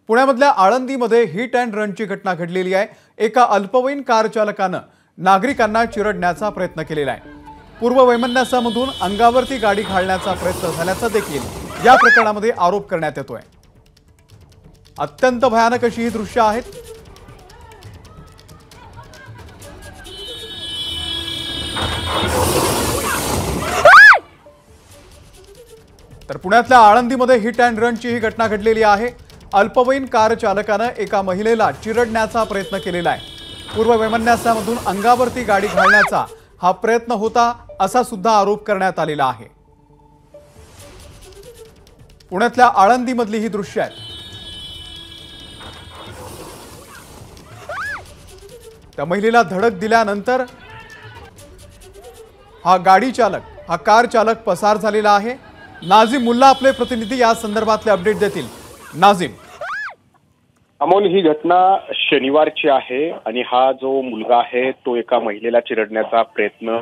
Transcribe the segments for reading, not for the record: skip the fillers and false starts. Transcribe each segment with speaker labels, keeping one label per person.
Speaker 1: पुण्यामधल्या आळंदीमध्ये hit and रनची घटना घडलेली आहे। एका अल्पवयीन कार चालकानं नागरिकांना चिरडण्याचा प्रयत्न केलेला आहे। पूर्व वैमनस्यामधून अंगावरती गाडी घालण्याचा प्रयत्न झाल्याचा देखील या प्रकरणामध्ये आरोप करण्यात येतोय। अत्यंत भयानक अशी ही दृश्य आहेत। तर पुण्यातल्या आळंदीमध्ये हिट अँड रनची ही घटना घडलेली आहे। अल्पवयीन कार चालकानं एका महिलेला चिरडण्याचा प्रयत्न केलेला आहे। पूर्व वैमनस्यामधून अंगावरती गाडी घालण्याचा हा प्रयत्न होता असा सुद्धा आरोप करण्यात आलेला आहे। पुण्यातल्या आळंदीमधली ही दृश्य आहेत। त्या महिलेला धडक दिल्यानंतर हा गाडी चालक, हा कार चालक पसार झालेला आहे। नाझिम मुल्ला आपले प्रतिनिधी या संदर्भातले अपडेट देतील। नाझिम,
Speaker 2: अमोल, ही घटना शनिवारची आहे आणि हा जो मुलगा आहे तो एका महिलेला चिरडण्याचा प्रयत्न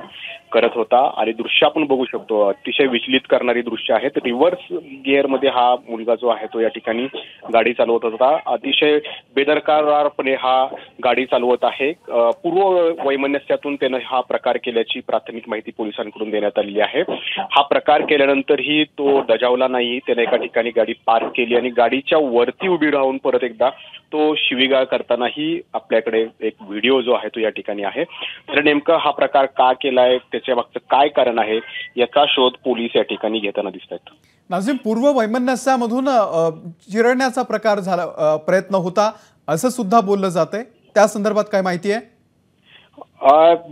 Speaker 2: करत होता आणि दृश्य आपण बघू शकतो। अतिशय विचलित करणारी दृश्य आहेत। रिव्हर्स गिअर मध्ये हा मुलगा जो आहे तो या ठिकाणी गाडी चालवत होता। अतिशय बेदरकारपणे हा गाडी चालवत आहे। पूर्व वैमनस्यातून त्याने हा प्रकार केल्याची प्राथमिक माहिती पोलिसांकडून देण्यात आलेली आहे। हा प्रकार केल्यानंतरही तो दजावला नाही। त्याने एका ठिकाणी गाडी पार्क केली आणि गाडीच्या वरती उभी राहून परत एकदा तो शिवीगाळ करतानाही आपल्याकडे एक व्हिडिओ जो आहे तो या ठिकाणी आहे। तर नेमका हा प्रकार का केलाय, त्याच्या मागचं काय कारण आहे याचा शोध पोलीस या ठिकाणी घेताना दिसत आहेत।
Speaker 1: नाझिम, पूर्व वैमनस्यामधून चिरडण्याचा प्रकार झाला, प्रयत्न होता असं सुद्धा बोललं जातंय। त्या संदर्भात काय माहिती आहे?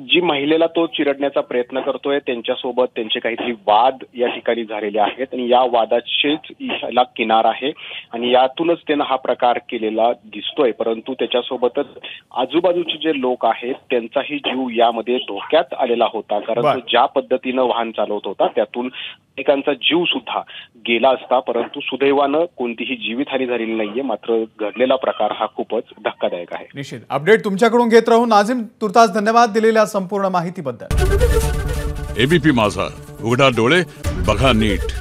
Speaker 2: जी महिलेला तो चिरडण्याचा प्रयत्न करतोय त्यांच्यासोबत त्यांचे काहीतरी वाद या ठिकाणी झालेले आहेत आणि या वादाचेच ह्याला किनार आहे आणि यातूनच त्यानं हा प्रकार केलेला दिसतोय। परंतु त्याच्यासोबतच आजूबाजूचे जे लोक आहेत त्यांचाही जीव यामध्ये धोक्यात आलेला होता, कारण तो ज्या पद्धतीनं वाहन चालवत होता त्यातून अनेकांचा जीव सुद्धा गेला असता। परंतु सुदैवानं कोणतीही जीवितहानी झालेली नाहीये। मात्र घडलेला प्रकार हा खूपच धक्कादायक आहे।
Speaker 1: निश्चित अपडेट तुमच्याकडून घेत राहू नाझिम। तुर्तास धन्यवाद दिलेल्या संपूर्ण माहितीबद्दल।
Speaker 3: एबीपी माझा, उघडा डोळे बघा नीट।